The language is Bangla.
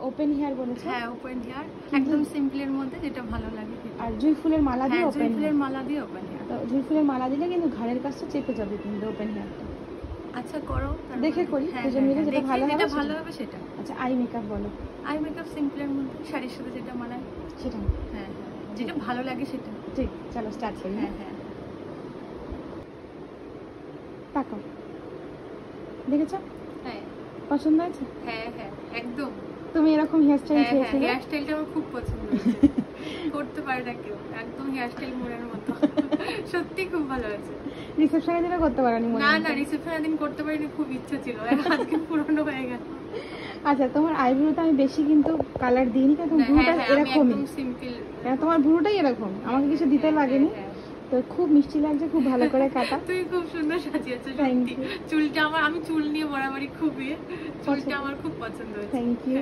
ওপেন হেয়ার বলেছে। হ্যাঁ ওপেন হেয়ার, একদম সিম্পলের মধ্যে যেটা ভালো লাগে। আর জুঁই ফুলের মালা দিয়ে ওপেন জুঁই ফুলের মালা দিয়ে ওপেন হেয়ার। তো জুঁই ফুলের মালা দিলে কিন্তু ঘাড়ের কাছটা চেপে যাবে কিন্তু ওপেন হেয়ারটা। আচ্ছা করো, দেখে করি দুজন মিলে যেটা ভালো হবে সেটা। আচ্ছা আই মেকআপ বলো। আই মেকআপ সিম্পলের মধ্যে শাড়ির সাথে যেটা মানায় সেটা। হ্যাঁ যেটা ভালো লাগে সেটা। ঠিক, চলো স্টার্ট করি। হ্যাঁ তাকাও, দেখেছো? হ্যাঁ পছন্দ হয়েছে? হ্যাঁ একদম। তুমি এরকম হেয়ার স্টাইল চেয়েছিলে? হেয়ার স্টাইলটা আমার খুব পছন্দ হয়েছে। করতে পারে না কেউ, একদম হেয়ার স্টাইল মোড়ের মতো। সত্যি খুব ভালো হয়েছে। রিসেপশনের দিনে করতে পারোনি? না রিসেপশনের দিন করতে পারিনি, খুব ইচ্ছা ছিল, আজকে পুরনো হয়ে গেল। আচ্ছা তোমার আইব্রোতে আমি বেশি কিন্তু কালার দিইনি, কারণ ভ্রুটা এরকমই সিম্পল। তোমার ভ্রুটাই এরকম, আমাকে কিছু দিতে লাগেনি। তো খুব মিষ্টি লাগছে, খুব ভালো করে কাটা। তুই খুব সুন্দর সাজিয়েছো সত্যি। চুলটা আমি চুল নিয়ে বরাবরই খুবই, চুলটা আমার খুব পছন্দ হয়েছে। Thank you.